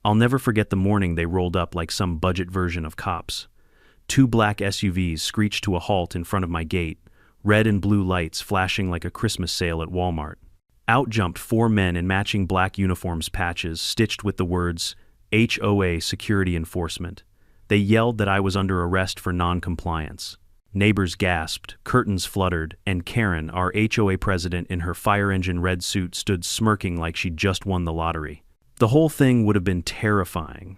I'll never forget the morning they rolled up like some budget version of cops. Two black SUVs screeched to a halt in front of my gate, red and blue lights flashing like a Christmas sale at Walmart. Out jumped four men in matching black uniforms patches stitched with the words, HOA Security Enforcement. They yelled that I was under arrest for non-compliance. Neighbors gasped, curtains fluttered, and Karen, our HOA president in her fire engine red suit, stood smirking like she'd just won the lottery. The whole thing would have been terrifying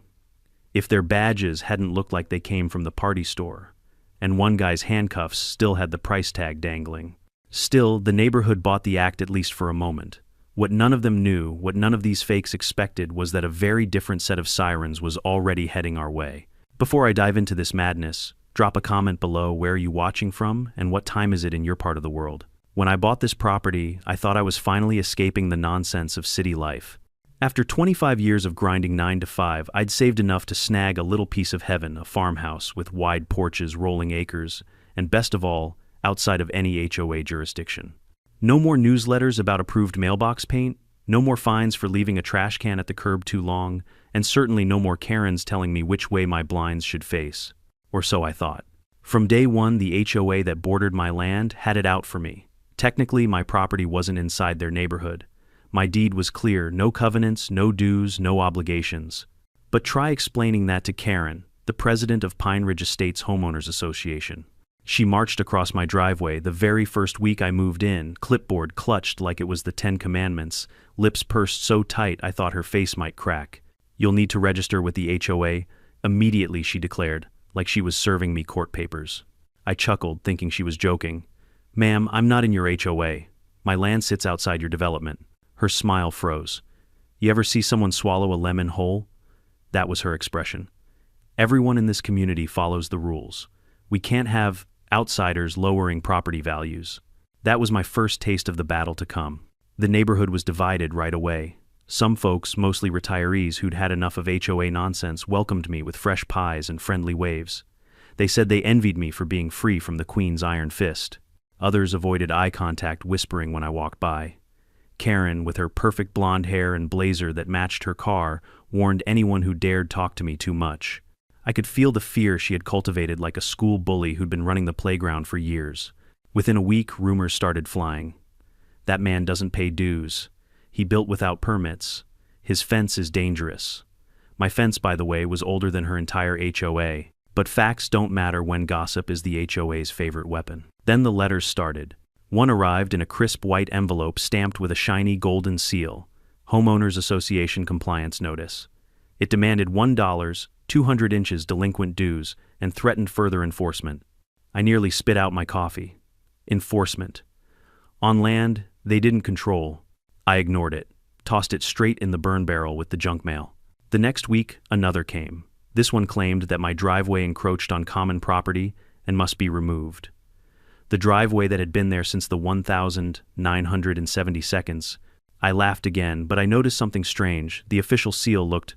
if their badges hadn't looked like they came from the party store, and one guy's handcuffs still had the price tag dangling. Still, the neighborhood bought the act at least for a moment. What none of them knew, what none of these fakes expected, was that a very different set of sirens was already heading our way. Before I dive into this madness, drop a comment below where are you watching from and what time is it in your part of the world. When I bought this property, I thought I was finally escaping the nonsense of city life. After 25 years of grinding 9 to 5, I'd saved enough to snag a little piece of heaven, a farmhouse with wide porches, rolling acres, and best of all, outside of any HOA jurisdiction. No more newsletters about approved mailbox paint, no more fines for leaving a trash can at the curb too long, and certainly no more Karens telling me which way my blinds should face. Or so I thought. From day one, the HOA that bordered my land had it out for me. Technically, my property wasn't inside their neighborhood. My deed was clear, no covenants, no dues, no obligations. But try explaining that to Karen, the president of Pine Ridge Estates Homeowners Association. She marched across my driveway the very first week I moved in, clipboard clutched like it was the 10 Commandments, lips pursed so tight I thought her face might crack. "You'll need to register with the HOA," immediately she declared, like she was serving me court papers. I chuckled, thinking she was joking. "Ma'am, I'm not in your HOA. My land sits outside your development." Her smile froze. "You ever see someone swallow a lemon whole?" That was her expression. "Everyone in this community follows the rules. We can't have outsiders lowering property values." That was my first taste of the battle to come. The neighborhood was divided right away. Some folks, mostly retirees who'd had enough of HOA nonsense, welcomed me with fresh pies and friendly waves. They said they envied me for being free from the Queen's iron fist. Others avoided eye contact, whispering when I walked by. Karen, with her perfect blonde hair and blazer that matched her car, warned anyone who dared talk to me too much. I could feel the fear she had cultivated like a school bully who'd been running the playground for years. Within a week, rumors started flying. "That man doesn't pay dues. He built without permits. His fence is dangerous." My fence, by the way, was older than her entire HOA. But facts don't matter when gossip is the HOA's favorite weapon. Then the letters started. One arrived in a crisp white envelope stamped with a shiny golden seal, Homeowners Association Compliance Notice. It demanded $1, 200 inches delinquent dues, and threatened further enforcement. I nearly spit out my coffee. Enforcement. On land they didn't control. I ignored it, tossed it straight in the burn barrel with the junk mail. The next week, another came. This one claimed that my driveway encroached on common property and must be removed. The driveway that had been there since the 1970s. I laughed again, but I noticed something strange. The official seal looked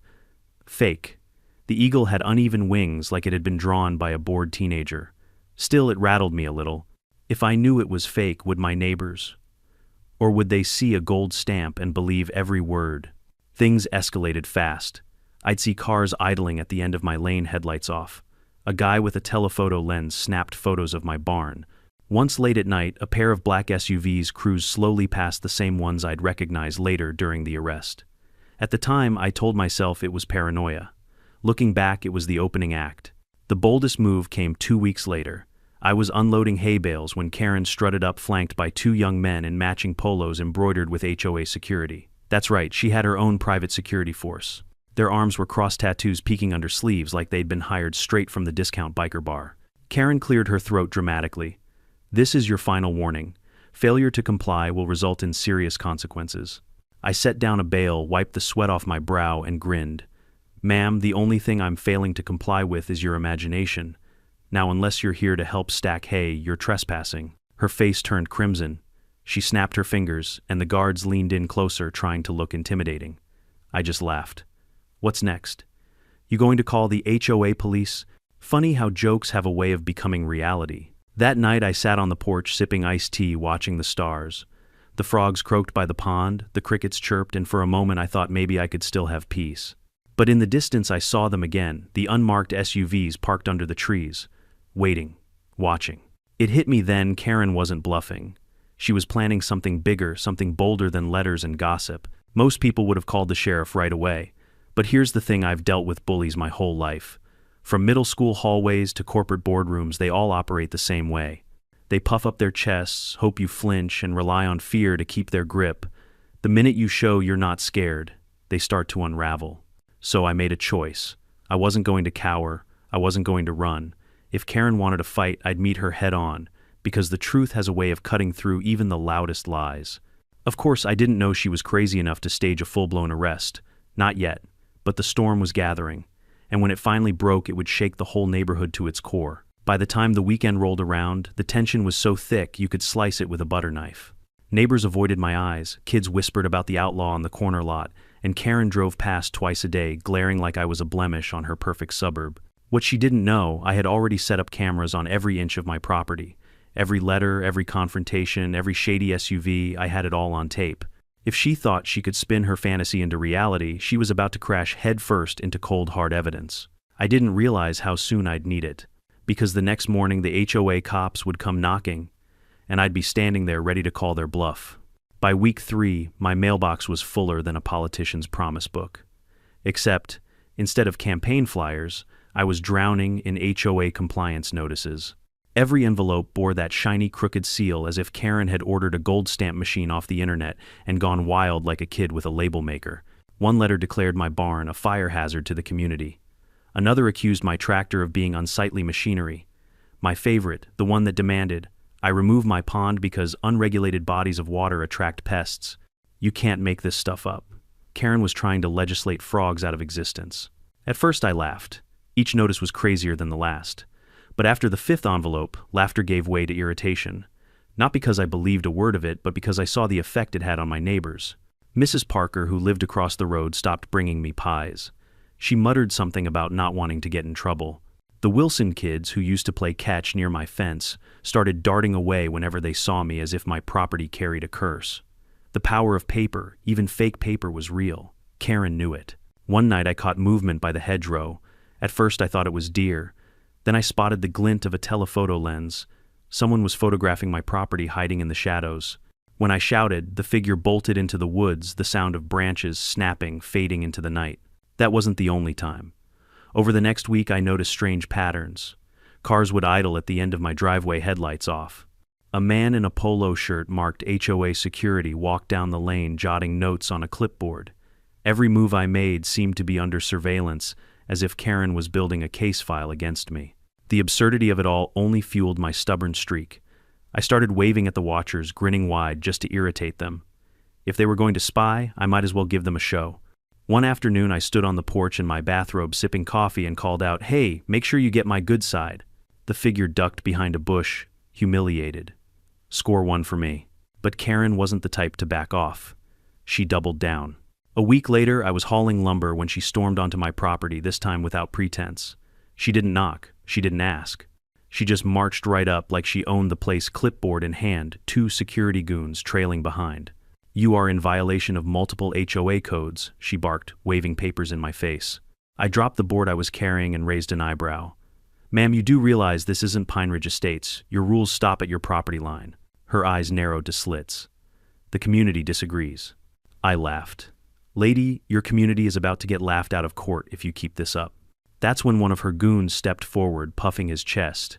fake. The eagle had uneven wings like it had been drawn by a bored teenager. Still, it rattled me a little. If I knew it was fake, would my neighbors? Or would they see a gold stamp and believe every word? Things escalated fast. I'd see cars idling at the end of my lane, headlights off. A guy with a telephoto lens snapped photos of my barn. Once late at night, a pair of black SUVs cruised slowly past the same ones I'd recognized later during the arrest. At the time, I told myself it was paranoia. Looking back, it was the opening act. The boldest move came 2 weeks later. I was unloading hay bales when Karen strutted up, flanked by two young men in matching polos embroidered with HOA security. That's right, she had her own private security force. Their arms were cross tattoos peeking under sleeves like they'd been hired straight from the discount biker bar. Karen cleared her throat dramatically. "This is your final warning. Failure to comply will result in serious consequences." I set down a bale, wiped the sweat off my brow, and grinned. "Ma'am, the only thing I'm failing to comply with is your imagination. Now, unless you're here to help stack hay, you're trespassing." Her face turned crimson. She snapped her fingers, and the guards leaned in closer, trying to look intimidating. I just laughed. "What's next? You going to call the HOA police?" Funny how jokes have a way of becoming reality. That night I sat on the porch sipping iced tea, watching the stars. The frogs croaked by the pond, the crickets chirped, and for a moment I thought maybe I could still have peace. But in the distance I saw them again, the unmarked SUVs parked under the trees, waiting, watching. It hit me then Karen wasn't bluffing. She was planning something bigger, something bolder than letters and gossip. Most people would have called the sheriff right away. But here's the thing, I've dealt with bullies my whole life. From middle school hallways to corporate boardrooms, they all operate the same way. They puff up their chests, hope you flinch, and rely on fear to keep their grip. The minute you show you're not scared, they start to unravel. So I made a choice. I wasn't going to cower. I wasn't going to run. If Karen wanted to fight, I'd meet her head on, because the truth has a way of cutting through even the loudest lies. Of course, I didn't know she was crazy enough to stage a full-blown arrest. Not yet. But the storm was gathering, and when it finally broke, it would shake the whole neighborhood to its core. By the time the weekend rolled around, the tension was so thick you could slice it with a butter knife. Neighbors avoided my eyes, kids whispered about the outlaw on the corner lot, and Karen drove past twice a day, glaring like I was a blemish on her perfect suburb. What she didn't know, I had already set up cameras on every inch of my property. Every letter, every confrontation, every shady SUV, I had it all on tape. If she thought she could spin her fantasy into reality, she was about to crash headfirst into cold, hard evidence. I didn't realize how soon I'd need it, because the next morning the HOA cops would come knocking, and I'd be standing there ready to call their bluff. By week 3, my mailbox was fuller than a politician's promise book. Except, instead of campaign flyers, I was drowning in HOA compliance notices. Every envelope bore that shiny, crooked seal as if Karen had ordered a gold stamp machine off the internet and gone wild like a kid with a label maker. One letter declared my barn a fire hazard to the community. Another accused my tractor of being unsightly machinery. My favorite, the one that demanded, I remove my pond because unregulated bodies of water attract pests. You can't make this stuff up. Karen was trying to legislate frogs out of existence. At first I laughed. Each notice was crazier than the last. But after the 5th envelope, laughter gave way to irritation. Not because I believed a word of it, but because I saw the effect it had on my neighbors. Mrs. Parker, who lived across the road, stopped bringing me pies. She muttered something about not wanting to get in trouble. The Wilson kids, who used to play catch near my fence, started darting away whenever they saw me as if my property carried a curse. The power of paper, even fake paper, was real. Karen knew it. One night I caught movement by the hedgerow. At first I thought it was deer. Then I spotted the glint of a telephoto lens. Someone was photographing my property hiding in the shadows. When I shouted, the figure bolted into the woods, the sound of branches snapping, fading into the night. That wasn't the only time. Over the next week I noticed strange patterns. Cars would idle at the end of my driveway, headlights off. A man in a polo shirt marked HOA security walked down the lane, jotting notes on a clipboard. Every move I made seemed to be under surveillance, as if Karen was building a case file against me. The absurdity of it all only fueled my stubborn streak. I started waving at the watchers, grinning wide just to irritate them. If they were going to spy, I might as well give them a show. One afternoon I stood on the porch in my bathrobe sipping coffee and called out, "Hey, make sure you get my good side." The figure ducked behind a bush, humiliated. Score 1 for me. But Karen wasn't the type to back off. She doubled down. A week later, I was hauling lumber when she stormed onto my property, this time without pretense. She didn't knock. She didn't ask. She just marched right up like she owned the place, clipboard in hand, 2 security goons trailing behind. "You are in violation of multiple HOA codes," she barked, waving papers in my face. I dropped the board I was carrying and raised an eyebrow. "Ma'am, you do realize this isn't Pine Ridge Estates. Your rules stop at your property line." Her eyes narrowed to slits. "The community disagrees." I laughed. "Lady, your community is about to get laughed out of court if you keep this up." That's when one of her goons stepped forward, puffing his chest.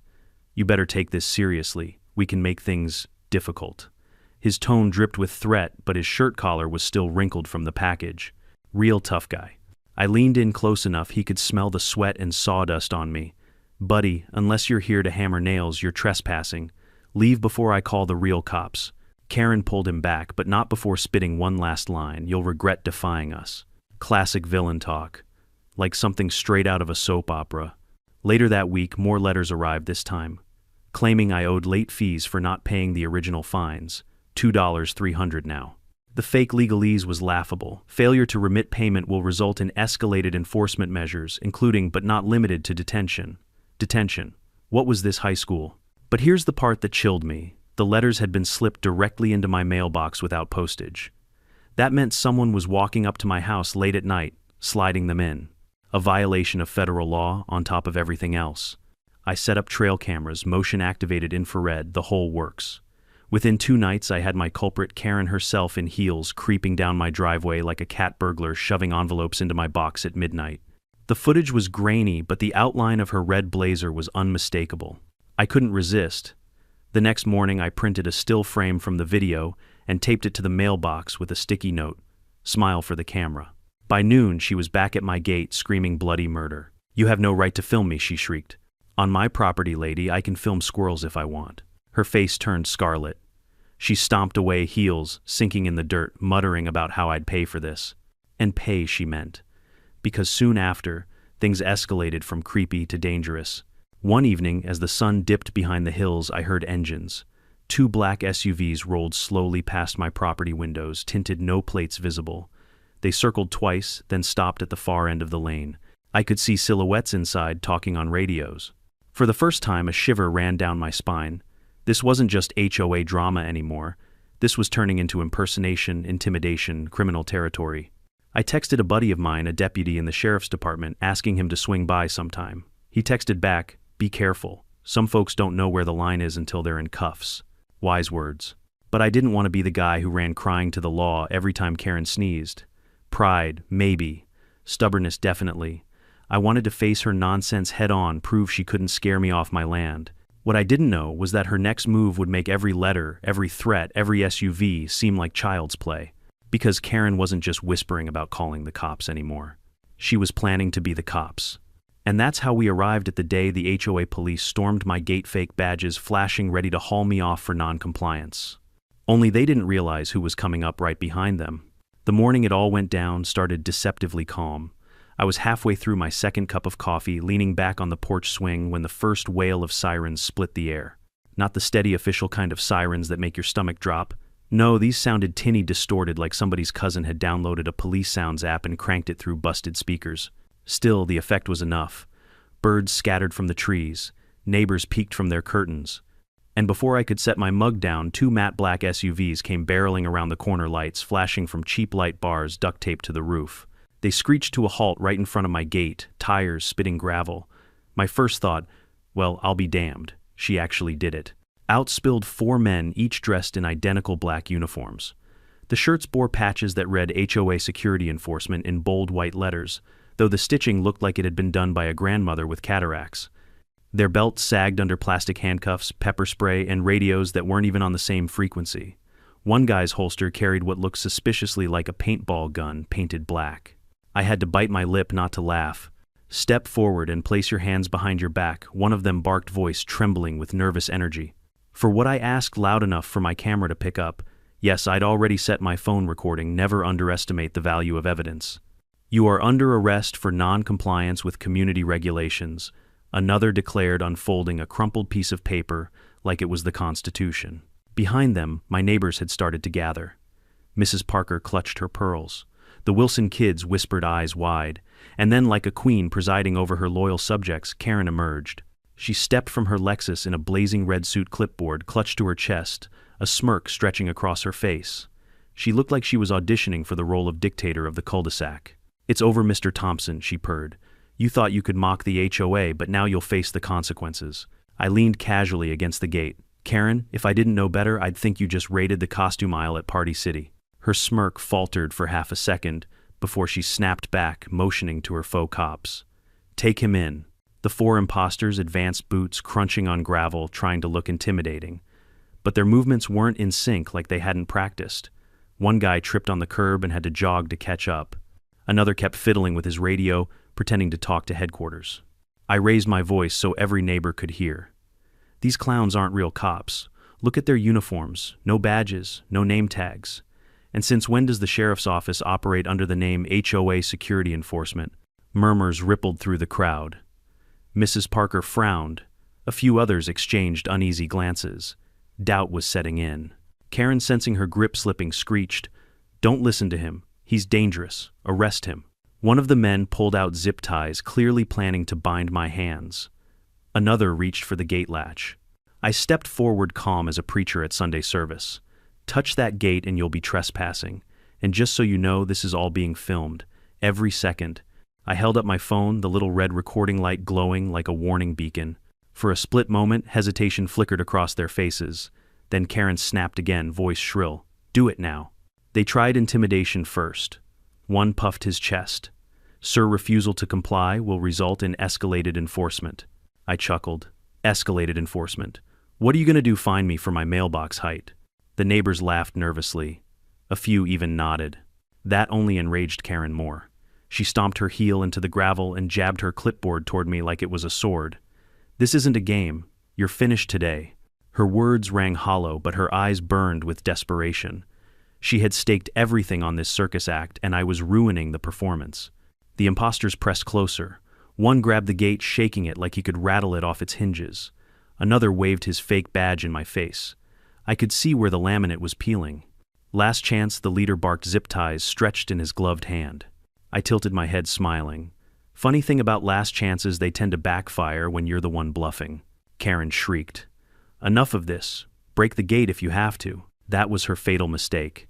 "You better take this seriously. We can make things difficult." His tone dripped with threat, but his shirt collar was still wrinkled from the package. Real tough guy. I leaned in close enough he could smell the sweat and sawdust on me. "Buddy, unless you're here to hammer nails, you're trespassing. Leave before I call the real cops." Karen pulled him back, but not before spitting one last line, "You'll regret defying us." Classic villain talk. Like something straight out of a soap opera. Later that week, more letters arrived, this time, claiming I owed late fees for not paying the original fines. $2,300 now. The fake legalese was laughable. Failure to remit payment will result in escalated enforcement measures, including but not limited to detention. Detention. What was this, high school? But here's the part that chilled me. The letters had been slipped directly into my mailbox without postage. That meant someone was walking up to my house late at night, sliding them in. A violation of federal law on top of everything else. I set up trail cameras, motion-activated infrared, the whole works. Within 2 nights, I had my culprit, Karen herself, in heels, creeping down my driveway like a cat burglar, shoving envelopes into my box at midnight. The footage was grainy, but the outline of her red blazer was unmistakable. I couldn't resist. The next morning, I printed a still frame from the video and taped it to the mailbox with a sticky note, "Smile for the camera." By noon, she was back at my gate, screaming bloody murder. "You have no right to film me," she shrieked. "On my property, lady, I can film squirrels if I want." Her face turned scarlet. She stomped away, heels sinking in the dirt, muttering about how I'd pay for this. And pay, she meant. Because soon after, things escalated from creepy to dangerous. One evening, as the sun dipped behind the hills, I heard engines. 2 black SUVs rolled slowly past my property windows, tinted, no plates visible. They circled twice, then stopped at the far end of the lane. I could see silhouettes inside, talking on radios. For the first time, a shiver ran down my spine. This wasn't just HOA drama anymore. This was turning into impersonation, intimidation, criminal territory. I texted a buddy of mine, a deputy in the sheriff's department, asking him to swing by sometime. He texted back, "Be careful. Some folks don't know where the line is until they're in cuffs." Wise words. But I didn't want to be the guy who ran crying to the law every time Karen sneezed. Pride, maybe. Stubbornness, definitely. I wanted to face her nonsense head-on, prove she couldn't scare me off my land. What I didn't know was that her next move would make every letter, every threat, every SUV seem like child's play. Because Karen wasn't just whispering about calling the cops anymore. She was planning to be the cops. And that's how we arrived at the day the HOA police stormed my gate, fake badges flashing, ready to haul me off for non-compliance. Only they didn't realize who was coming up right behind them. The morning it all went down started deceptively calm. I was halfway through my second cup of coffee, leaning back on the porch swing when the first wail of sirens split the air. Not the steady official kind of sirens that make your stomach drop. No, these sounded tinny, distorted, like somebody's cousin had downloaded a police sounds app and cranked it through busted speakers. Still, the effect was enough. Birds scattered from the trees. Neighbors peeked from their curtains. And before I could set my mug down, 2 matte black SUVs came barreling around the corner, lights flashing from cheap light bars duct taped to the roof. They screeched to a halt right in front of my gate, tires spitting gravel. My first thought, well, I'll be damned. She actually did it. Out spilled 4 men, each dressed in identical black uniforms. The shirts bore patches that read HOA Security Enforcement in bold white letters, though the stitching looked like it had been done by a grandmother with cataracts. Their belts sagged under plastic handcuffs, pepper spray, and radios that weren't even on the same frequency. One guy's holster carried what looked suspiciously like a paintball gun, painted black. I had to bite my lip not to laugh. "Step forward and place your hands behind your back," one of them barked, voice trembling with nervous energy. For what I asked loud enough for my camera to pick up, yes, I'd already set my phone recording, never underestimate the value of evidence. "You are under arrest for non-compliance with community regulations," another declared, unfolding a crumpled piece of paper like it was the Constitution. Behind them, my neighbors had started to gather. Mrs. Parker clutched her pearls. The Wilson kids whispered, eyes wide. And then, like a queen presiding over her loyal subjects, Karen emerged. She stepped from her Lexus in a blazing red suit, clipboard clutched to her chest, a smirk stretching across her face. She looked like she was auditioning for the role of dictator of the cul-de-sac. "It's over, Mr. Thompson," she purred. "You thought you could mock the HOA, but now you'll face the consequences." I leaned casually against the gate. "Karen, if I didn't know better, I'd think you just raided the costume aisle at Party City." Her smirk faltered for half a second before she snapped back, motioning to her faux cops. "Take him in." The 4 imposters advanced, boots crunching on gravel, trying to look intimidating. But their movements weren't in sync, like they hadn't practiced. One guy tripped on the curb and had to jog to catch up. Another kept fiddling with his radio, pretending to talk to headquarters. I raised my voice so every neighbor could hear. "These clowns aren't real cops. Look at their uniforms. No badges, no name tags. And since when does the sheriff's office operate under the name HOA Security Enforcement?" Murmurs rippled through the crowd. Mrs. Parker frowned. A few others exchanged uneasy glances. Doubt was setting in. Karen, sensing her grip slipping, screeched, "Don't listen to him. He's dangerous. Arrest him." One of the men pulled out zip ties, clearly planning to bind my hands. Another reached for the gate latch. I stepped forward, calm as a preacher at Sunday service. "Touch that gate and you'll be trespassing. And just so you know, this is all being filmed. every second. I held up my phone, the little red recording light glowing like a warning beacon. For a split moment, hesitation flickered across their faces. Then Karen snapped again, voice shrill. "Do it now." They tried intimidation first. One puffed his chest. "Sir, refusal to comply will result in escalated enforcement." I chuckled. "Escalated enforcement. What are you going to do, fine me for my mailbox height?" The neighbors laughed nervously. A few even nodded. That only enraged Karen more. She stomped her heel into the gravel and jabbed her clipboard toward me like it was a sword. "This isn't a game. You're finished today." Her words rang hollow, but her eyes burned with desperation. She had staked everything on this circus act, and I was ruining the performance. The imposters pressed closer. One grabbed the gate, shaking it like he could rattle it off its hinges. Another waved his fake badge in my face. I could see where the laminate was peeling. "Last chance," the leader barked, zip ties stretched in his gloved hand. I tilted my head, smiling. Funny thing about last chances, they tend to backfire when you're the one bluffing. Karen shrieked. "Enough of this. Break the gate if you have to." That was her fatal mistake.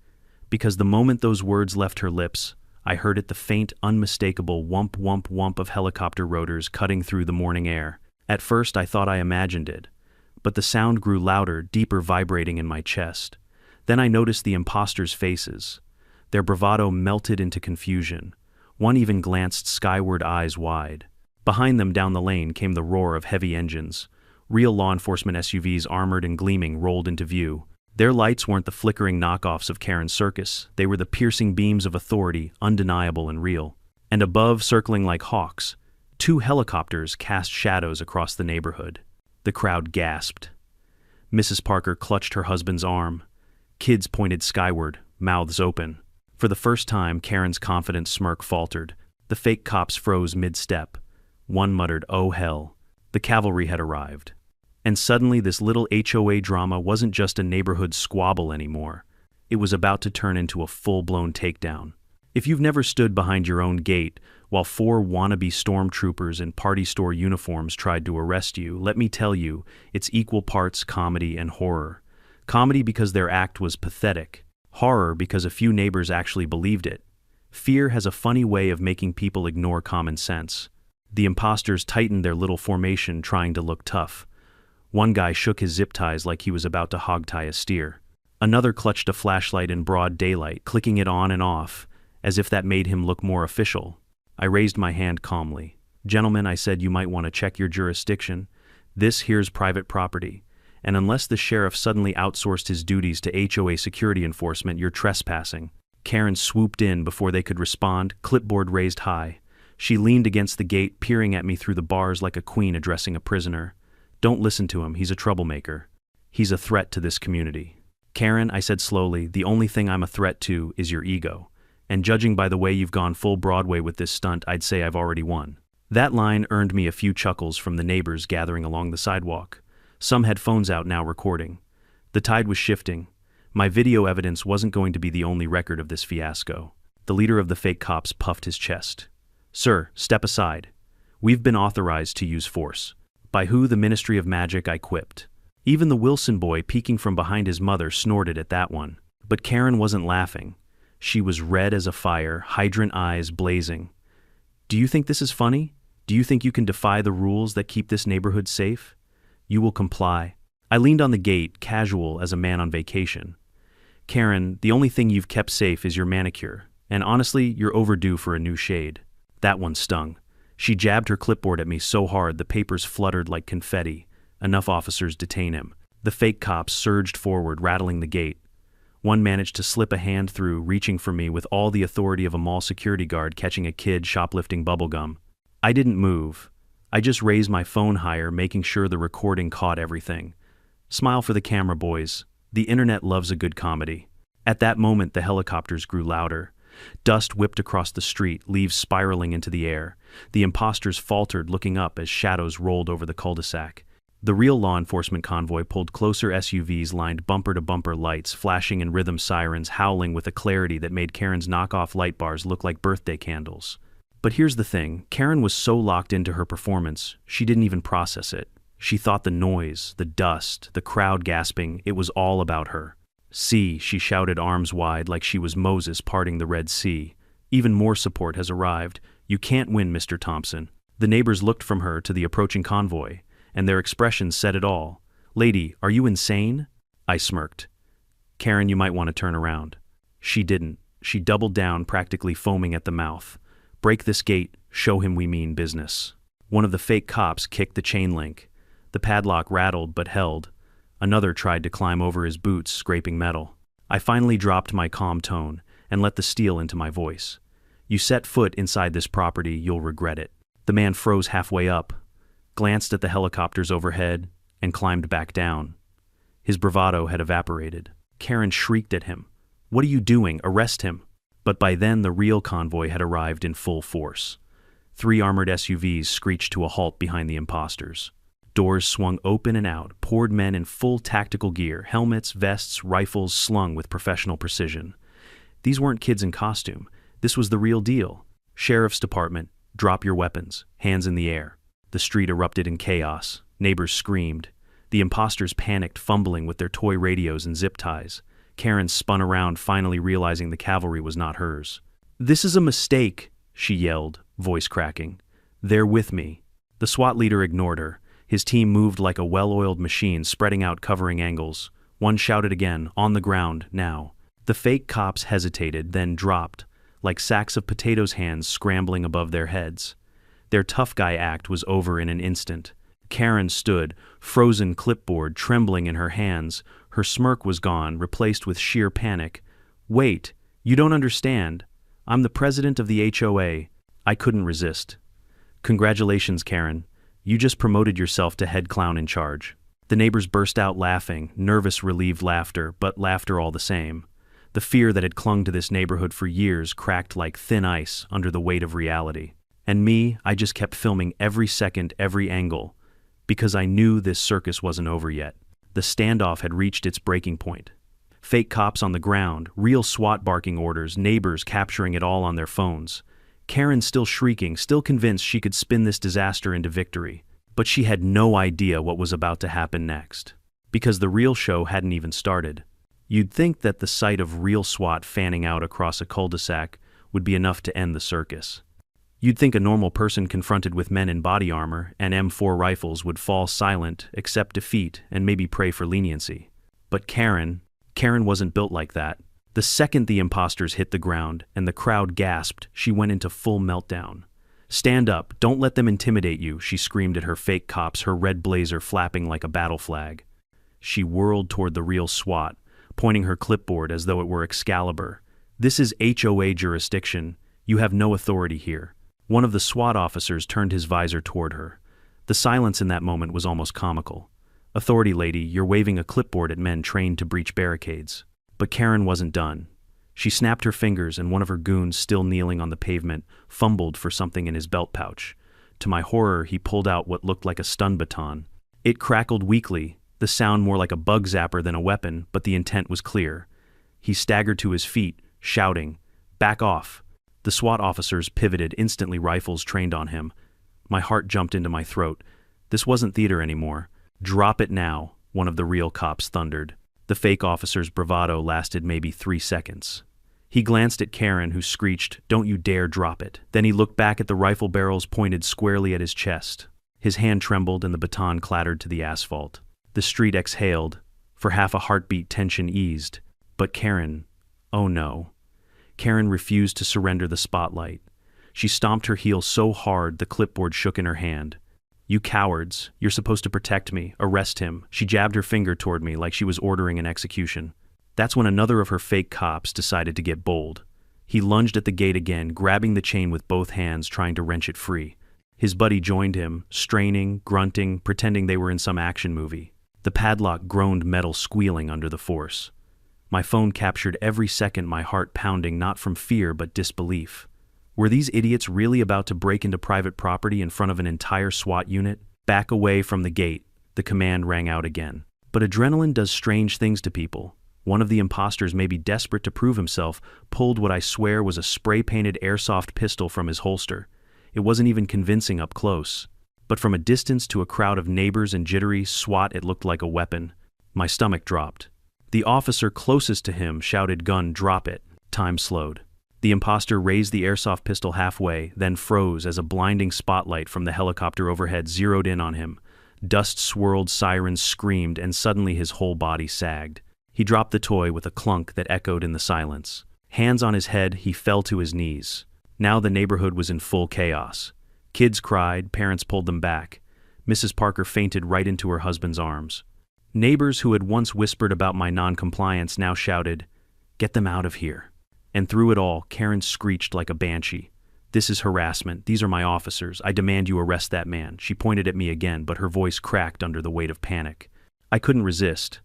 Because the moment those words left her lips, I heard it, the faint, unmistakable whump whump whump of helicopter rotors cutting through the morning air. At first I thought I imagined it, but the sound grew louder, deeper, vibrating in my chest. Then I noticed the imposters' faces. Their bravado melted into confusion. One even glanced skyward, eyes wide. Behind them, down the lane, came the roar of heavy engines. Real law enforcement SUVs, armored and gleaming, rolled into view. Their lights weren't the flickering knockoffs of Karen's circus. They were the piercing beams of authority, undeniable and real. And above, circling like hawks, 2 helicopters cast shadows across the neighborhood. The crowd gasped. Mrs. Parker clutched her husband's arm. Kids pointed skyward, mouths open. For the first time, Karen's confident smirk faltered. The fake cops froze mid-step. One muttered, "Oh hell." The cavalry had arrived. And suddenly this little HOA drama wasn't just a neighborhood squabble anymore. It was about to turn into a full-blown takedown. If you've never stood behind your own gate while 4 wannabe stormtroopers in party store uniforms tried to arrest you, let me tell you, it's equal parts comedy and horror. Comedy because their act was pathetic. Horror because a few neighbors actually believed it. Fear has a funny way of making people ignore common sense. The imposters tightened their little formation, trying to look tough. One guy shook his zip ties like he was about to hogtie a steer. Another clutched a flashlight in broad daylight, clicking it on and off, as if that made him look more official. I raised my hand calmly. "Gentlemen," I said, "you might want to check your jurisdiction. This here's private property, and unless the sheriff suddenly outsourced his duties to HOA security enforcement, you're trespassing." Karen swooped in before they could respond, clipboard raised high. She leaned against the gate, peering at me through the bars like a queen addressing a prisoner. "Don't listen to him, he's a troublemaker. He's a threat to this community." "Karen," I said slowly, "the only thing I'm a threat to is your ego. And judging by the way you've gone full Broadway with this stunt, I'd say I've already won." That line earned me a few chuckles from the neighbors gathering along the sidewalk. Some had phones out now, recording. The tide was shifting. My video evidence wasn't going to be the only record of this fiasco. The leader of the fake cops puffed his chest. "Sir, step aside. We've been authorized to use force." "By who? The Ministry of Magic," I quipped. Even the Wilson boy, peeking from behind his mother, snorted at that one. But Karen wasn't laughing. She was red as a fire, hydrant eyes blazing. "Do you think this is funny? Do you think you can defy the rules that keep this neighborhood safe? You will comply." I leaned on the gate, casual as a man on vacation. "Karen, the only thing you've kept safe is your manicure, and honestly, you're overdue for a new shade." That one stung. She jabbed her clipboard at me so hard the papers fluttered like confetti. Enough officers detain him. The fake cops surged forward, rattling the gate. One managed to slip a hand through, reaching for me with all the authority of a mall security guard catching a kid shoplifting bubblegum. I didn't move. I just raised my phone higher, making sure the recording caught everything. Smile for the camera, boys. The internet loves a good comedy. At that moment, the helicopters grew louder. Dust whipped across the street, leaves spiraling into the air. The imposters faltered, looking up as shadows rolled over the cul-de-sac. The real law enforcement convoy pulled closer, SUVs lined bumper-to-bumper, lights flashing in rhythm, sirens howling with a clarity that made Karen's knockoff light bars look like birthday candles. But here's the thing, Karen was so locked into her performance, she didn't even process it. She thought the noise, the dust, the crowd gasping, it was all about her. "See," she shouted, arms wide like she was Moses parting the Red Sea. Even more support has arrived. You can't win, Mr. Thompson. The neighbors looked from her to the approaching convoy, and their expressions said it all. Lady, are you insane? I smirked. Karen, you might want to turn around. She didn't. She doubled down, practically foaming at the mouth. Break this gate, show him we mean business. One of the fake cops kicked the chain link. The padlock rattled but held. Another tried to climb over his boots, scraping metal. I finally dropped my calm tone and let the steel into my voice. You set foot inside this property, you'll regret it. The man froze halfway up, glanced at the helicopters overhead, and climbed back down. His bravado had evaporated. Karen shrieked at him. What are you doing? Arrest him. But by then the real convoy had arrived in full force. 3 armored SUVs screeched to a halt behind the imposters. Doors swung open and out, poured men in full tactical gear, helmets, vests, rifles slung with professional precision. These weren't kids in costume. This was the real deal. Sheriff's Department, drop your weapons, hands in the air. The street erupted in chaos. Neighbors screamed. The imposters panicked, fumbling with their toy radios and zip ties. Karen spun around, finally realizing the cavalry was not hers. This is a mistake, she yelled, voice cracking. They're with me. The SWAT leader ignored her. His team moved like a well-oiled machine, spreading out covering angles. One shouted again, on the ground, now. The fake cops hesitated, then dropped, like sacks of potatoes hands scrambling above their heads. Their tough guy act was over in an instant. Karen stood, frozen clipboard trembling in her hands. Her smirk was gone, replaced with sheer panic. Wait, you don't understand. I'm the president of the HOA. I couldn't resist. Congratulations, Karen. You just promoted yourself to head clown in charge. The neighbors burst out laughing, nervous, relieved laughter, but laughter all the same. The fear that had clung to this neighborhood for years cracked like thin ice under the weight of reality. And me, I just kept filming every second, every angle, because I knew this circus wasn't over yet. The standoff had reached its breaking point. Fake cops on the ground, real SWAT barking orders, neighbors capturing it all on their phones. Karen still shrieking, still convinced she could spin this disaster into victory. But she had no idea what was about to happen next. Because the real show hadn't even started. You'd think that the sight of real SWAT fanning out across a cul-de-sac would be enough to end the circus. You'd think a normal person confronted with men in body armor and M4 rifles would fall silent, accept defeat, and maybe pray for leniency. But Karen wasn't built like that. The second the imposters hit the ground and the crowd gasped, she went into full meltdown. Stand up, don't let them intimidate you, she screamed at her fake cops, her red blazer flapping like a battle flag. She whirled toward the real SWAT, pointing her clipboard as though it were Excalibur. This is HOA jurisdiction. You have no authority here. One of the SWAT officers turned his visor toward her. The silence in that moment was almost comical. Authority lady, you're waving a clipboard at men trained to breach barricades. But Karen wasn't done. She snapped her fingers and one of her goons, still kneeling on the pavement, fumbled for something in his belt pouch. To my horror, he pulled out what looked like a stun baton. It crackled weakly, the sound more like a bug zapper than a weapon, but the intent was clear. He staggered to his feet, shouting, "Back off!" The SWAT officers pivoted, instantly rifles trained on him. My heart jumped into my throat. This wasn't theater anymore. "Drop it now," one of the real cops thundered. The fake officer's bravado lasted maybe 3 seconds. He glanced at Karen, who screeched, "Don't you dare drop it." Then he looked back at the rifle barrels pointed squarely at his chest. His hand trembled and the baton clattered to the asphalt. The street exhaled. For half a heartbeat, tension eased. But Karen, oh no. Karen refused to surrender the spotlight. She stomped her heel so hard the clipboard shook in her hand. "You cowards, you're supposed to protect me. Arrest him." She jabbed her finger toward me like she was ordering an execution. That's when another of her fake cops decided to get bold. He lunged at the gate again, grabbing the chain with both hands, trying to wrench it free. His buddy joined him, straining, grunting, pretending they were in some action movie. The padlock groaned, metal squealing under the force. My phone captured every second, my heart pounding, not from fear but disbelief. Were these idiots really about to break into private property in front of an entire SWAT unit? "Back away from the gate," the command rang out again. But adrenaline does strange things to people. One of the imposters, maybe desperate to prove himself, pulled what I swear was a spray-painted airsoft pistol from his holster. It wasn't even convincing up close. But from a distance, to a crowd of neighbors and jittery SWAT, it looked like a weapon. My stomach dropped. The officer closest to him shouted, "Gun, drop it." Time slowed. The imposter raised the airsoft pistol halfway, then froze as a blinding spotlight from the helicopter overhead zeroed in on him. Dust swirled, sirens screamed, and suddenly his whole body sagged. He dropped the toy with a clunk that echoed in the silence. Hands on his head, he fell to his knees. Now the neighborhood was in full chaos. Kids cried, parents pulled them back. Mrs. Parker fainted right into her husband's arms. Neighbors who had once whispered about my non-compliance now shouted, "Get them out of here." And through it all, Karen screeched like a banshee. "This is harassment. These are my officers. I demand you arrest that man." She pointed at me again, but her voice cracked under the weight of panic. I couldn't resist.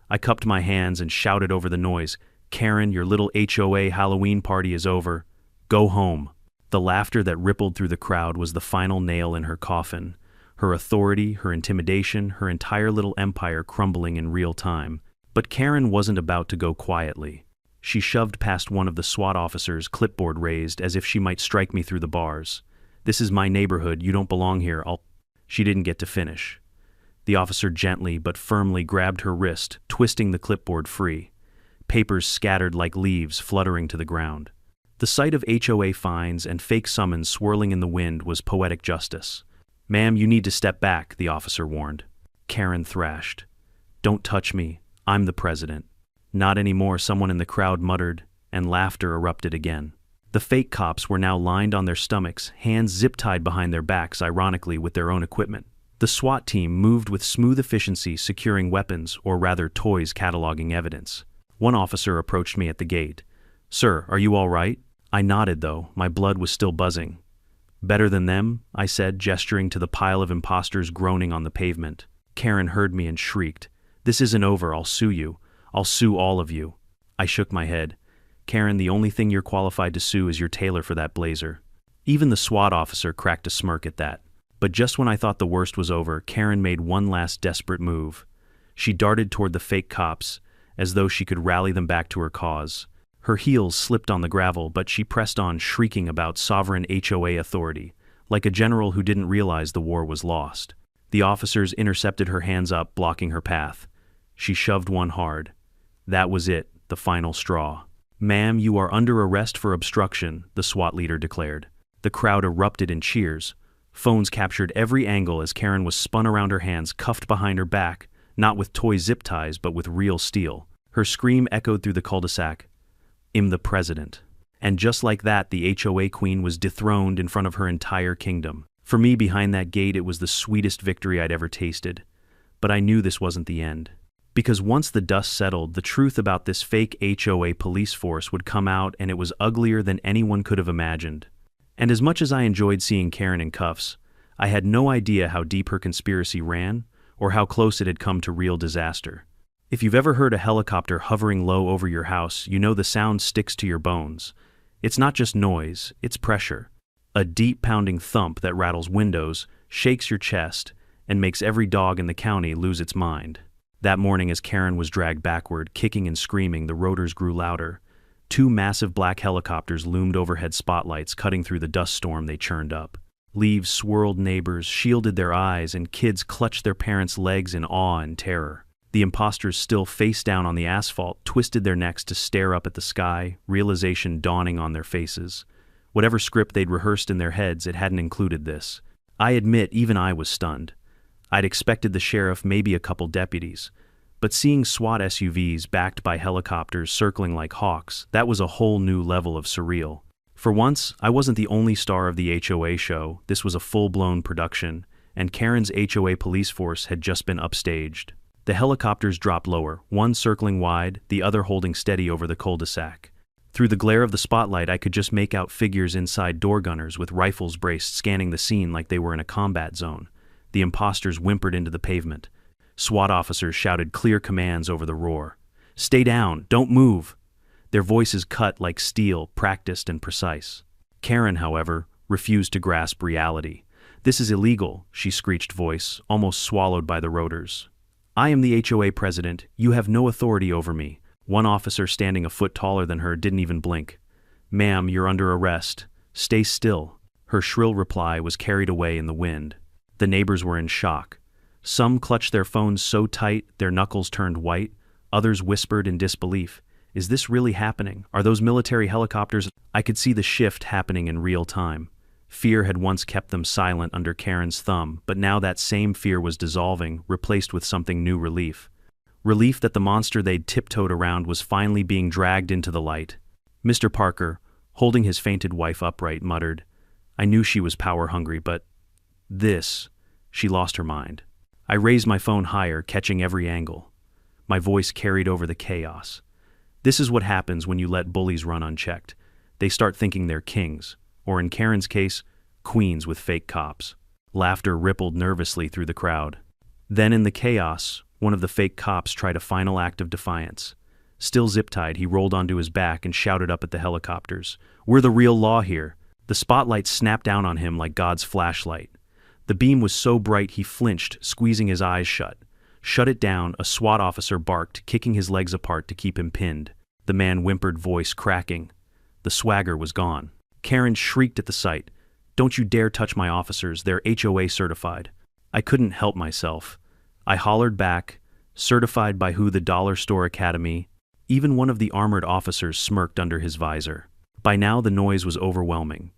I cupped my hands and shouted over the noise, "Karen, your little HOA Halloween party is over. Go home." The laughter that rippled through the crowd was the final nail in her coffin. Her authority, her intimidation, her entire little empire crumbling in real time. But Karen wasn't about to go quietly. She shoved past one of the SWAT officers, clipboard raised, as if she might strike me through the bars. "This is my neighborhood. You don't belong here. She didn't get to finish. The officer gently but firmly grabbed her wrist, twisting the clipboard free. Papers scattered like leaves fluttering to the ground. The sight of HOA fines and fake summons swirling in the wind was poetic justice. "Ma'am, you need to step back," the officer warned. Karen thrashed. "Don't touch me. I'm the president." "Not anymore," someone in the crowd muttered, and laughter erupted again. The fake cops were now lined on their stomachs, hands zip-tied behind their backs, ironically with their own equipment. The SWAT team moved with smooth efficiency, securing weapons, or rather toys cataloging evidence. One officer approached me at the gate. "Sir, are you all right?" I nodded, though my blood was still buzzing. "Better than them?" I said, gesturing to the pile of imposters groaning on the pavement. Karen heard me and shrieked, "This isn't over. I'll sue you. I'll sue all of you." I shook my head. "Karen, the only thing you're qualified to sue is your tailor for that blazer." Even the SWAT officer cracked a smirk at that. But just when I thought the worst was over, Karen made one last desperate move. She darted toward the fake cops, as though she could rally them back to her cause. Her heels slipped on the gravel, but she pressed on, shrieking about sovereign HOA authority, like a general who didn't realize the war was lost. The officers intercepted her, hands up, blocking her path. She shoved one hard. That was it, the final straw. "Ma'am, you are under arrest for obstruction," the SWAT leader declared. The crowd erupted in cheers. Phones captured every angle as Karen was spun around, her hands cuffed behind her back, not with toy zip ties but with real steel. Her scream echoed through the cul-de-sac. "I'm the president." And just like that, the HOA queen was dethroned in front of her entire kingdom. For me, behind that gate, it was the sweetest victory I'd ever tasted. But I knew this wasn't the end. Because once the dust settled, the truth about this fake HOA police force would come out, and it was uglier than anyone could have imagined. And as much as I enjoyed seeing Karen in cuffs, I had no idea how deep her conspiracy ran, or how close it had come to real disaster. If you've ever heard a helicopter hovering low over your house, you know the sound sticks to your bones. It's not just noise, it's pressure. A deep pounding thump that rattles windows, shakes your chest, and makes every dog in the county lose its mind. That morning, as Karen was dragged backward, kicking and screaming, the rotors grew louder. Two massive black helicopters loomed overhead, spotlights cutting through the dust storm they churned up. Leaves swirled, neighbors shielded their eyes, and kids clutched their parents' legs in awe and terror. The imposters, still face down on the asphalt, twisted their necks to stare up at the sky, realization dawning on their faces. Whatever script they'd rehearsed in their heads, it hadn't included this. I admit, even I was stunned. I'd expected the sheriff, maybe a couple deputies. But seeing SWAT SUVs backed by helicopters circling like hawks, that was a whole new level of surreal. For once, I wasn't the only star of the HOA show. This was a full-blown production, and Karen's HOA police force had just been upstaged. The helicopters dropped lower, one circling wide, the other holding steady over the cul-de-sac. Through the glare of the spotlight, I could just make out figures inside, door gunners with rifles braced, scanning the scene like they were in a combat zone. The imposters whimpered into the pavement. SWAT officers shouted clear commands over the roar. "Stay down, don't move." Their voices cut like steel, practiced and precise. Karen, however, refused to grasp reality. "This is illegal," she screeched, voice almost swallowed by the rotors. "I am the HOA president. You have no authority over me." One officer, standing a foot taller than her, didn't even blink. "Ma'am, you're under arrest. Stay still." Her shrill reply was carried away in the wind. The neighbors were in shock. Some clutched their phones so tight their knuckles turned white, others whispered in disbelief, Is this really happening? Are those military helicopters? I could see the shift happening in real time. Fear had once kept them silent under Karen's thumb, but now that same fear was dissolving, replaced with something new: relief. Relief that the monster they'd tiptoed around was finally being dragged into the light. Mr. Parker, holding his fainted wife upright, muttered, "I knew she was power-hungry, but this..." She lost her mind. I raised my phone higher, catching every angle. My voice carried over the chaos. This is what happens when you let bullies run unchecked. They start thinking they're kings, or in Karen's case, queens with fake cops. Laughter rippled nervously through the crowd. Then in the chaos, one of the fake cops tried a final act of defiance. Still zip-tied, he rolled onto his back and shouted up at the helicopters, "We're the real law here." The spotlight snapped down on him like God's flashlight. The beam was so bright he flinched, squeezing his eyes shut. "Shut it down," a SWAT officer barked, kicking his legs apart to keep him pinned. The man whimpered, voice cracking. The swagger was gone. Karen shrieked at the sight, "Don't you dare touch my officers, they're HOA certified." I couldn't help myself. I hollered back, "Certified by who? The Dollar Store Academy?" Even one of the armored officers smirked under his visor. By now the noise was overwhelming.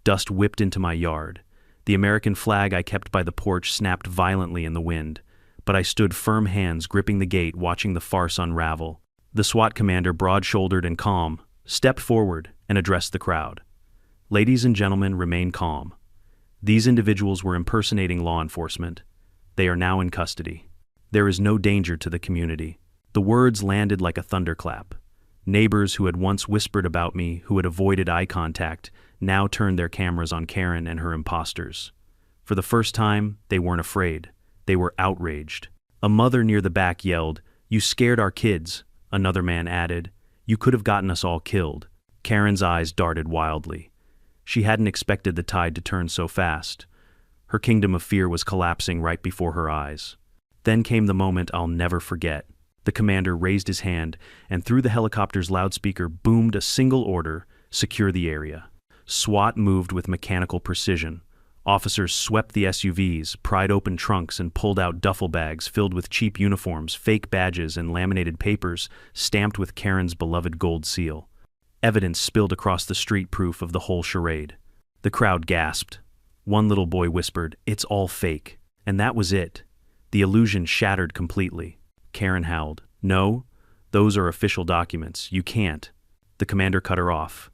Dust whipped into my yard. The American flag I kept by the porch snapped violently in the wind, but I stood firm, hands gripping the gate, watching the farce unravel. The SWAT commander, broad-shouldered and calm, stepped forward and addressed the crowd. "Ladies and gentlemen, remain calm. These individuals were impersonating law enforcement. They are now in custody. There is no danger to the community." The words landed like a thunderclap. Neighbors who had once whispered about me, who had avoided eye contact, now turned their cameras on Karen and her imposters. For the first time, they weren't afraid. They were outraged. A mother near the back yelled, "You scared our kids." Another man added, "You could have gotten us all killed." Karen's eyes darted wildly. She hadn't expected the tide to turn so fast. Her kingdom of fear was collapsing right before her eyes. Then came the moment I'll never forget. The commander raised his hand, and through the helicopter's loudspeaker boomed a single order: secure the area. SWAT moved with mechanical precision. Officers swept the SUVs, pried open trunks, and pulled out duffel bags filled with cheap uniforms, fake badges, and laminated papers stamped with Karen's beloved gold seal. Evidence spilled across the street, proof of the whole charade. The crowd gasped. One little boy whispered, "It's all fake." And that was it. The illusion shattered completely. Karen howled, "No, those are official documents. You can't." The commander cut her off.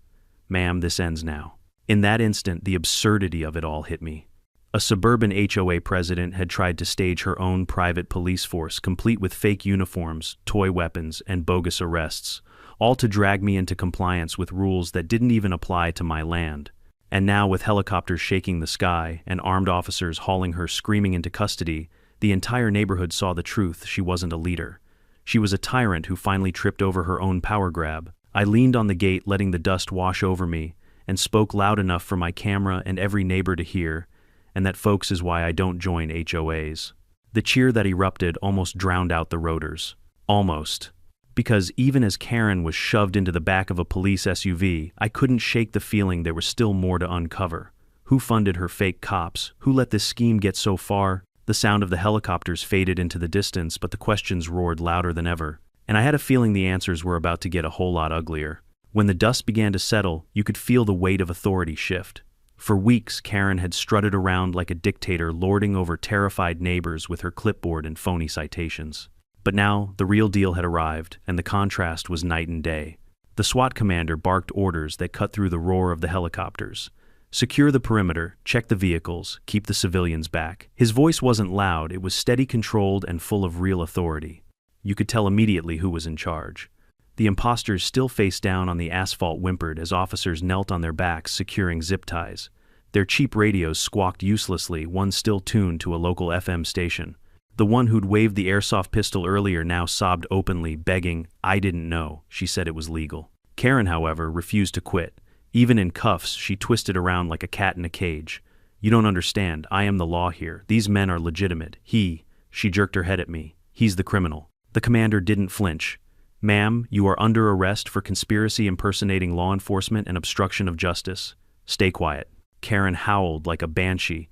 "Ma'am, this ends now." In that instant, the absurdity of it all hit me. A suburban HOA president had tried to stage her own private police force, complete with fake uniforms, toy weapons, and bogus arrests, all to drag me into compliance with rules that didn't even apply to my land. And now, with helicopters shaking the sky and armed officers hauling her screaming into custody, the entire neighborhood saw the truth. She wasn't a leader. She was a tyrant who finally tripped over her own power grab. I leaned on the gate, letting the dust wash over me, and spoke loud enough for my camera and every neighbor to hear, and that, folks, is why I don't join HOAs. The cheer that erupted almost drowned out the rotors. Almost. Because even as Karen was shoved into the back of a police SUV, I couldn't shake the feeling there was still more to uncover. Who funded her fake cops? Who let this scheme get so far? The sound of the helicopters faded into the distance, but the questions roared louder than ever. And I had a feeling the answers were about to get a whole lot uglier. When the dust began to settle, you could feel the weight of authority shift. For weeks, Karen had strutted around like a dictator, lording over terrified neighbors with her clipboard and phony citations. But now, the real deal had arrived, and the contrast was night and day. The SWAT commander barked orders that cut through the roar of the helicopters. "Secure the perimeter, check the vehicles, keep the civilians back." His voice wasn't loud, it was steady, controlled, and full of real authority. You could tell immediately who was in charge. The imposters, still face down on the asphalt, whimpered as officers knelt on their backs, securing zip ties. Their cheap radios squawked uselessly, one still tuned to a local FM station. The one who'd waved the airsoft pistol earlier now sobbed openly, begging, "I didn't know. She said it was legal." Karen, however, refused to quit. Even in cuffs, she twisted around like a cat in a cage. "You don't understand. I am the law here. These men are legitimate. She jerked her head at me. He's the criminal." The commander didn't flinch. "Ma'am, you are under arrest for conspiracy, impersonating law enforcement, and obstruction of justice. Stay quiet." Karen howled like a banshee.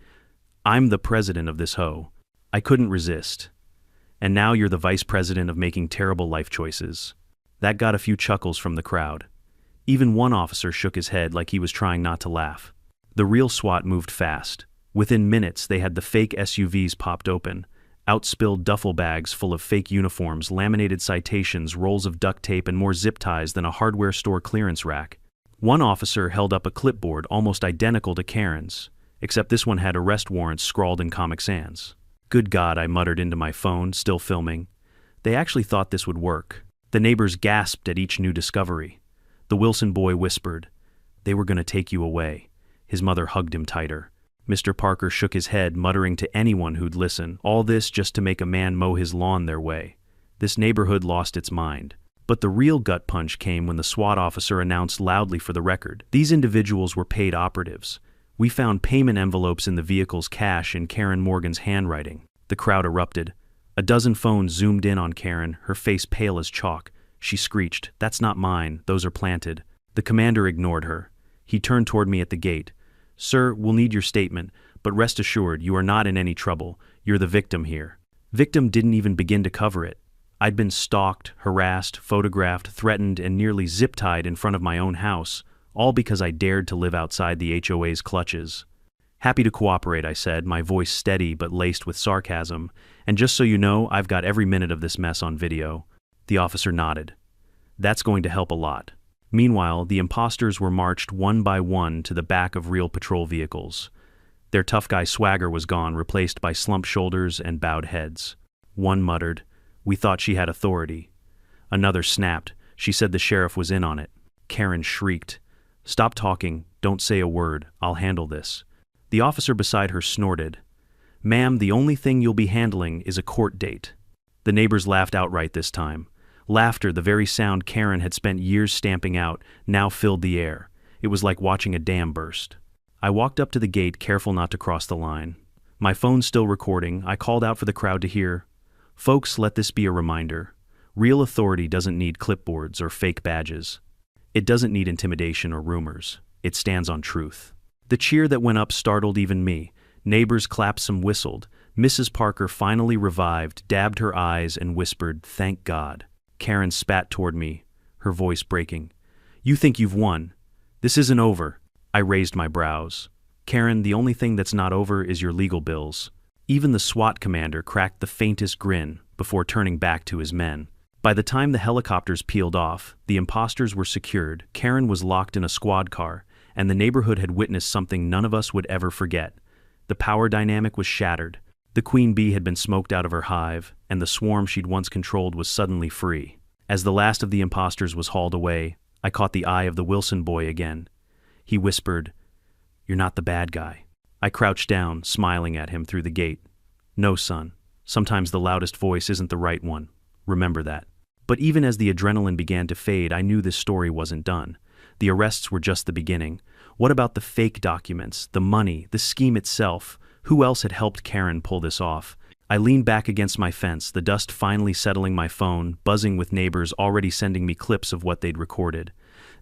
"I'm the president of this hoe." I couldn't resist. "And now you're the vice president of making terrible life choices." That got a few chuckles from the crowd. Even one officer shook his head like he was trying not to laugh. The real SWAT moved fast. Within minutes, they had the fake SUVs popped open, outspilled duffel bags full of fake uniforms, laminated citations, rolls of duct tape, and more zip ties than a hardware store clearance rack. One officer held up a clipboard almost identical to Karen's, except this one had arrest warrants scrawled in Comic Sans. Good God, I muttered into my phone, still filming. They actually thought this would work. The neighbors gasped at each new discovery. The Wilson boy whispered, "They were going to take you away." His mother hugged him tighter. Mr. Parker shook his head, muttering to anyone who'd listen, all this just to make a man mow his lawn their way. This neighborhood lost its mind. But the real gut punch came when the SWAT officer announced loudly for the record, these individuals were paid operatives. We found payment envelopes in the vehicle's cash in Karen Morgan's handwriting. The crowd erupted. A dozen phones zoomed in on Karen, her face pale as chalk. She screeched, "That's not mine, those are planted." The commander ignored her. He turned toward me at the gate. "Sir, we'll need your statement, but rest assured, you are not in any trouble. You're the victim here." Victim didn't even begin to cover it. I'd been stalked, harassed, photographed, threatened, and nearly zip-tied in front of my own house, all because I dared to live outside the HOA's clutches. "Happy to cooperate," I said, my voice steady but laced with sarcasm. "And just so you know, I've got every minute of this mess on video." The officer nodded. "That's going to help a lot." Meanwhile, the imposters were marched one by one to the back of real patrol vehicles. Their tough guy swagger was gone, replaced by slumped shoulders and bowed heads. One muttered, "We thought she had authority." Another snapped, "She said the sheriff was in on it." Karen shrieked, "Stop talking, don't say a word, I'll handle this." The officer beside her snorted, "Ma'am, the only thing you'll be handling is a court date." The neighbors laughed outright this time. Laughter, the very sound Karen had spent years stamping out, now filled the air. It was like watching a dam burst. I walked up to the gate, careful not to cross the line. My phone still recording, I called out for the crowd to hear. "Folks, let this be a reminder. Real authority doesn't need clipboards or fake badges. It doesn't need intimidation or rumors. It stands on truth." The cheer that went up startled even me. Neighbors clapped, some whistled. Mrs. Parker finally revived, dabbed her eyes, and whispered, "Thank God." Karen spat toward me, her voice breaking. "You think you've won. This isn't over." I raised my brows. "Karen, the only thing that's not over is your legal bills." Even the SWAT commander cracked the faintest grin before turning back to his men. By the time the helicopters peeled off, the imposters were secured, Karen was locked in a squad car, and the neighborhood had witnessed something none of us would ever forget. The power dynamic was shattered. The queen bee had been smoked out of her hive, and the swarm she'd once controlled was suddenly free. As the last of the imposters was hauled away, I caught the eye of the Wilson boy again. He whispered, "You're not the bad guy." I crouched down, smiling at him through the gate. "No, son. Sometimes the loudest voice isn't the right one. Remember that." But even as the adrenaline began to fade, I knew this story wasn't done. The arrests were just the beginning. What about the fake documents, the money, the scheme itself? Who else had helped Karen pull this off? I leaned back against my fence, the dust finally settling my phone, buzzing with neighbors already sending me clips of what they'd recorded.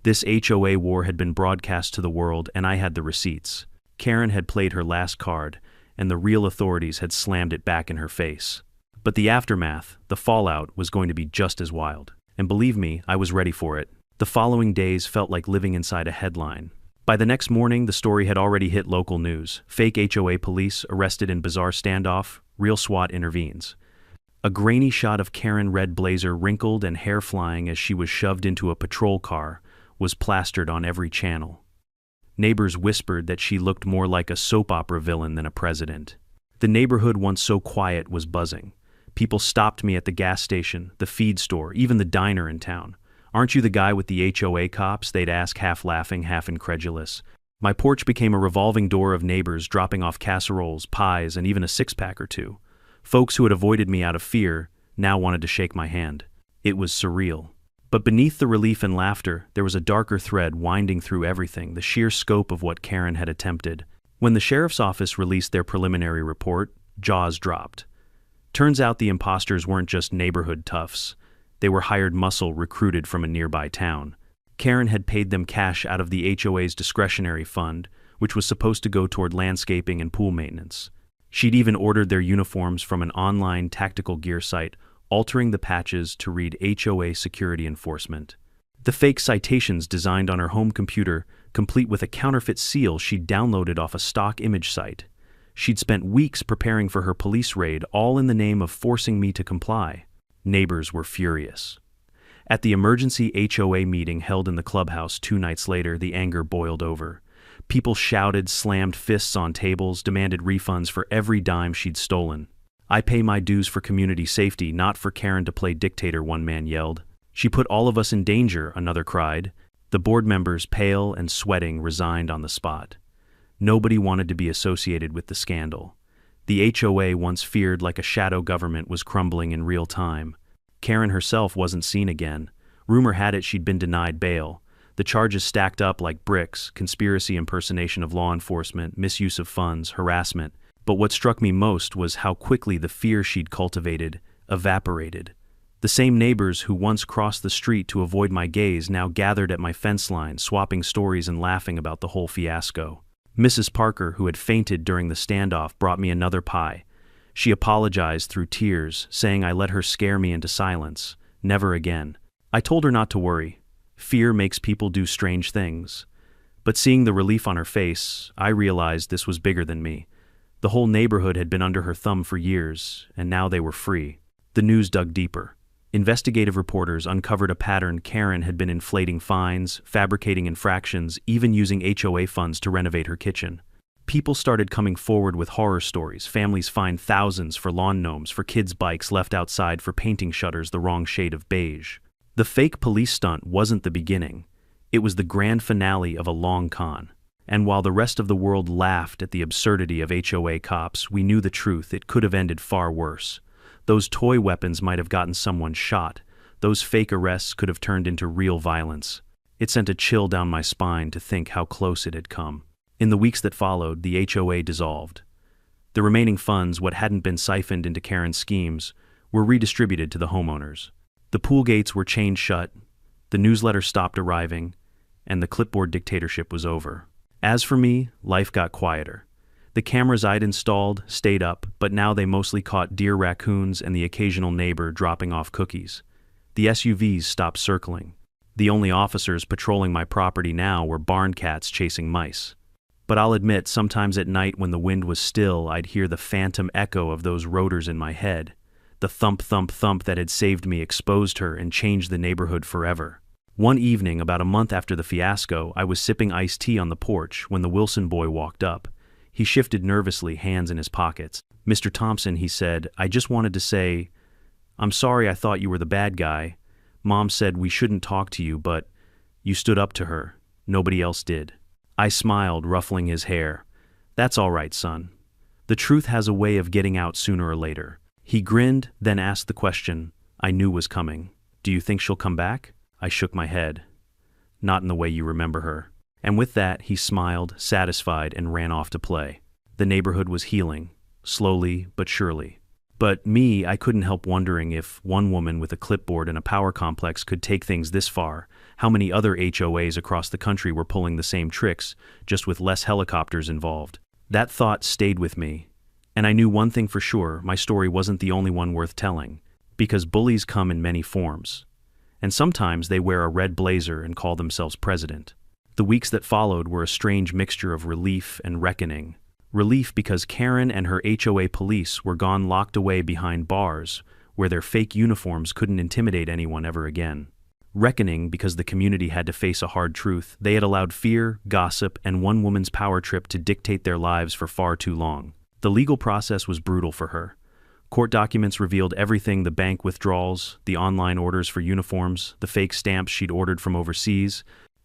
This HOA war had been broadcast to the world, and I had the receipts. Karen had played her last card, and the real authorities had slammed it back in her face. But the aftermath, the fallout, was going to be just as wild. And believe me, I was ready for it. The following days felt like living inside a headline. By the next morning, the story had already hit local news. Fake HOA police arrested in bizarre standoff, real SWAT intervenes. A grainy shot of Karen, red blazer, wrinkled and hair flying as she was shoved into a patrol car, was plastered on every channel. Neighbors whispered that she looked more like a soap opera villain than a president. The neighborhood, once so quiet, was buzzing. People stopped me at the gas station, the feed store, even the diner in town. "Aren't you the guy with the HOA cops?" they'd ask, half laughing, half incredulous. My porch became a revolving door of neighbors dropping off casseroles, pies, and even a six-pack or two. Folks who had avoided me out of fear now wanted to shake my hand. It was surreal. But beneath the relief and laughter, there was a darker thread winding through everything, the sheer scope of what Karen had attempted. When the sheriff's office released their preliminary report, jaws dropped. Turns out the imposters weren't just neighborhood toughs. They were hired muscle recruited from a nearby town. Karen had paid them cash out of the HOA's discretionary fund, which was supposed to go toward landscaping and pool maintenance. She'd even ordered their uniforms from an online tactical gear site, altering the patches to read HOA security enforcement. The fake citations designed on her home computer, complete with a counterfeit seal she'd downloaded off a stock image site. She'd spent weeks preparing for her police raid, all in the name of forcing me to comply. Neighbors were furious. At the emergency HOA meeting held in the clubhouse 2 nights later, the anger boiled over. People shouted, slammed fists on tables, demanded refunds for every dime she'd stolen. "I pay my dues for community safety, not for Karen to play dictator," one man yelled. "She put all of us in danger," another cried. The board members, pale and sweating, resigned on the spot. Nobody wanted to be associated with the scandal. The HOA, once feared like a shadow government, was crumbling in real time. Karen herself wasn't seen again. Rumor had it she'd been denied bail. The charges stacked up like bricks: conspiracy, impersonation of law enforcement, misuse of funds, harassment. But what struck me most was how quickly the fear she'd cultivated evaporated. The same neighbors who once crossed the street to avoid my gaze now gathered at my fence line, swapping stories and laughing about the whole fiasco. Mrs. Parker, who had fainted during the standoff, brought me another pie. She apologized through tears, saying I let her scare me into silence. Never again. I told her not to worry. Fear makes people do strange things. But seeing the relief on her face, I realized this was bigger than me. The whole neighborhood had been under her thumb for years, and now they were free. The news dug deeper. Investigative reporters uncovered a pattern. Karen had been inflating fines, fabricating infractions, even using HOA funds to renovate her kitchen. People started coming forward with horror stories. Families fined thousands for lawn gnomes, for kids' bikes left outside, for painting shutters the wrong shade of beige. The fake police stunt wasn't the beginning. It was the grand finale of a long con. And while the rest of the world laughed at the absurdity of HOA cops, we knew the truth. It could have ended far worse. Those toy weapons might have gotten someone shot. Those fake arrests could have turned into real violence. It sent a chill down my spine to think how close it had come. In the weeks that followed, the HOA dissolved. The remaining funds, what hadn't been siphoned into Karen's schemes, were redistributed to the homeowners. The pool gates were chained shut, the newsletter stopped arriving, and the clipboard dictatorship was over. As for me, life got quieter. The cameras I'd installed stayed up, but now they mostly caught deer, raccoons, and the occasional neighbor dropping off cookies. The SUVs stopped circling. The only officers patrolling my property now were barn cats chasing mice. But I'll admit, sometimes at night when the wind was still, I'd hear the phantom echo of those rotors in my head. The thump, thump, thump that had saved me, exposed her, and changed the neighborhood forever. One evening, about a month after the fiasco, I was sipping iced tea on the porch when the Wilson boy walked up. He shifted nervously, hands in his pockets. "Mr. Thompson," he said, "I just wanted to say, I'm sorry I thought you were the bad guy. Mom said we shouldn't talk to you, but you stood up to her. Nobody else did." I smiled, ruffling his hair. "That's all right, son. The truth has a way of getting out sooner or later." He grinned, then asked the question I knew was coming. "Do you think she'll come back?" I shook my head. "Not in the way you remember her." And with that, he smiled, satisfied, and ran off to play. The neighborhood was healing, slowly but surely. But me, I couldn't help wondering if one woman with a clipboard and a power complex could take things this far. How many other HOAs across the country were pulling the same tricks, just with less helicopters involved? That thought stayed with me. And I knew one thing for sure: my story wasn't the only one worth telling. Because bullies come in many forms. And sometimes they wear a red blazer and call themselves president. The weeks that followed were a strange mixture of relief and reckoning. Relief because Karen and her HOA police were gone, locked away behind bars where their fake uniforms couldn't intimidate anyone ever again. Reckoning because the community had to face a hard truth: they had allowed fear, gossip, and one woman's power trip to dictate their lives for far too long. The legal process was brutal for her. Court documents revealed everything: the bank withdrawals, the online orders for uniforms, the fake stamps she'd ordered from overseas.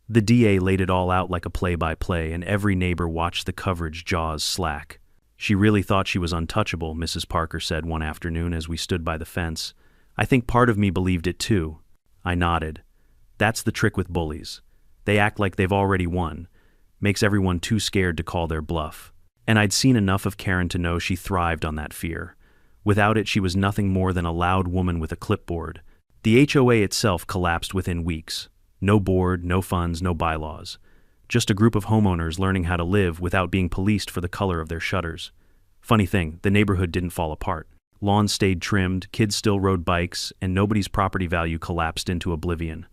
The DA laid it all out like a play-by-play, and every neighbor watched the coverage, jaws slack. "She really thought she was untouchable," Mrs. Parker said one afternoon as we stood by the fence. "I think part of me believed it too." I nodded. That's the trick with bullies. They act like they've already won. Makes everyone too scared to call their bluff. And I'd seen enough of Karen to know she thrived on that fear. Without it, she was nothing more than a loud woman with a clipboard. The HOA itself collapsed within weeks. No board, no funds, no bylaws. Just a group of homeowners learning how to live without being policed for the color of their shutters. Funny thing, the neighborhood didn't fall apart. Lawns stayed trimmed, kids still rode bikes, and nobody's property value collapsed into oblivion.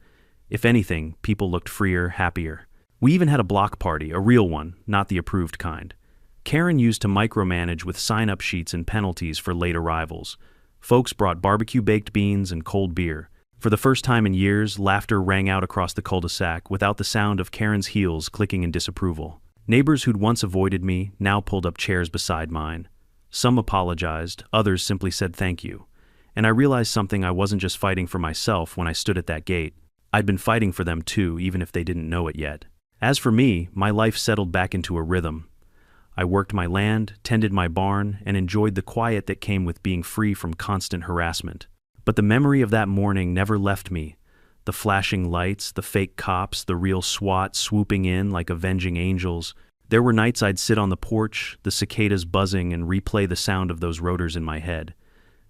If anything, people looked freer, happier. We even had a block party, a real one, not the approved kind. Karen used to micromanage with sign-up sheets and penalties for late arrivals. Folks brought barbecue baked beans and cold beer. For the first time in years, laughter rang out across the cul-de-sac without the sound of Karen's heels clicking in disapproval. Neighbors who'd once avoided me now pulled up chairs beside mine. Some apologized, others simply said thank you. And I realized something: I wasn't just fighting for myself when I stood at that gate. I'd been fighting for them too, even if they didn't know it yet. As for me, my life settled back into a rhythm. I worked my land, tended my barn, and enjoyed the quiet that came with being free from constant harassment. But the memory of that morning never left me. The flashing lights, the fake cops, the real SWAT swooping in like avenging angels. There were nights I'd sit on the porch, the cicadas buzzing, and replay the sound of those rotors in my head.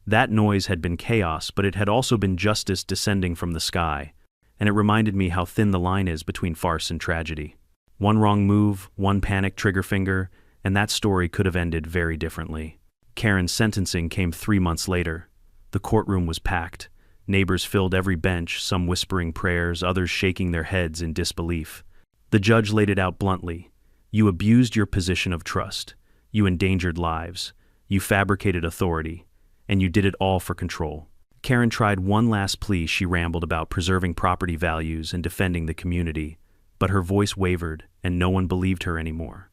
That noise had been chaos, but it had also been justice descending from the sky, and it reminded me how thin the line is between farce and tragedy. One wrong move, one panic trigger finger, and that story could have ended very differently. Karen's sentencing came 3 months later. The courtroom was packed. Neighbors filled every bench, some whispering prayers, others shaking their heads in disbelief. The judge laid it out bluntly. You abused your position of trust. You endangered lives. You fabricated authority. And you did it all for control. Karen tried one last plea. She rambled about preserving property values and defending the community. But her voice wavered, and no one believed her anymore.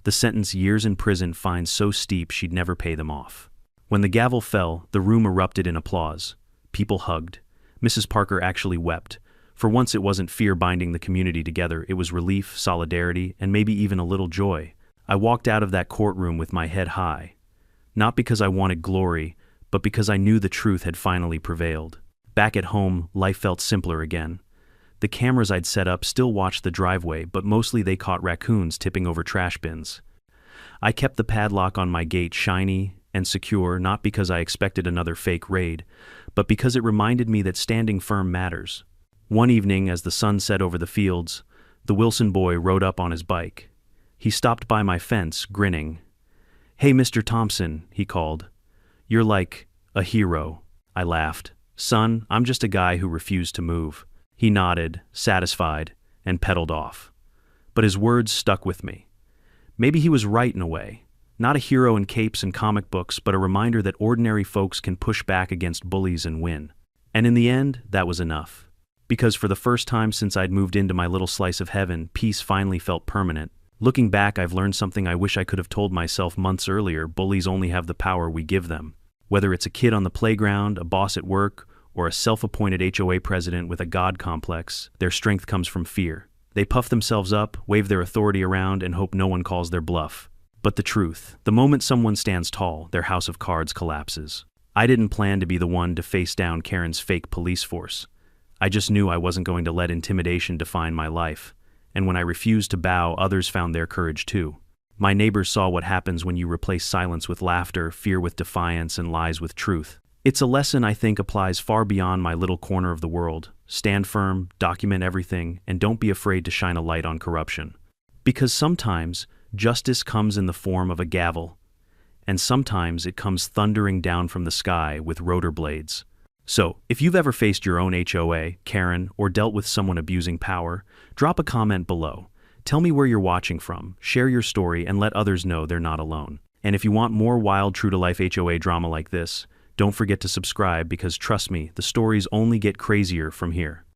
The sentence, years in prison, fines so steep she'd never pay them off. When the gavel fell, the room erupted in applause. People hugged. Mrs. Parker actually wept. For once it wasn't fear binding the community together, it was relief, solidarity, and maybe even a little joy. I walked out of that courtroom with my head high. Not because I wanted glory, but because I knew the truth had finally prevailed. Back at home, life felt simpler again. The cameras I'd set up still watched the driveway, but mostly they caught raccoons tipping over trash bins. I kept the padlock on my gate shiny and secure, not because I expected another fake raid, but because it reminded me that standing firm matters. One evening, as the sun set over the fields, the Wilson boy rode up on his bike. He stopped by my fence, grinning. "Hey, Mr. Thompson," he called. "You're like a hero." I laughed. "Son, I'm just a guy who refused to move." He nodded, satisfied, and pedaled off. But his words stuck with me. Maybe he was right in a way. Not a hero in capes and comic books, but a reminder that ordinary folks can push back against bullies and win. And in the end, that was enough. Because for the first time since I'd moved into my little slice of heaven, peace finally felt permanent. Looking back, I've learned something I wish I could have told myself months earlier: bullies only have the power we give them. Whether it's a kid on the playground, a boss at work, or a self-appointed HOA president with a god complex, their strength comes from fear. They puff themselves up, wave their authority around, and hope no one calls their bluff. But the truth: the moment someone stands tall, their house of cards collapses. I didn't plan to be the one to face down Karen's fake police force. I just knew I wasn't going to let intimidation define my life. And when I refused to bow, others found their courage too. My neighbors saw what happens when you replace silence with laughter, fear with defiance, and lies with truth. It's a lesson I think applies far beyond my little corner of the world. Stand firm, document everything, and don't be afraid to shine a light on corruption. Because sometimes justice comes in the form of a gavel, and sometimes it comes thundering down from the sky with rotor blades. So, if you've ever faced your own HOA, Karen, or dealt with someone abusing power, drop a comment below. Tell me where you're watching from, share your story, and let others know they're not alone. And if you want more wild, true-to-life HOA drama like this, don't forget to subscribe, because trust me, the stories only get crazier from here.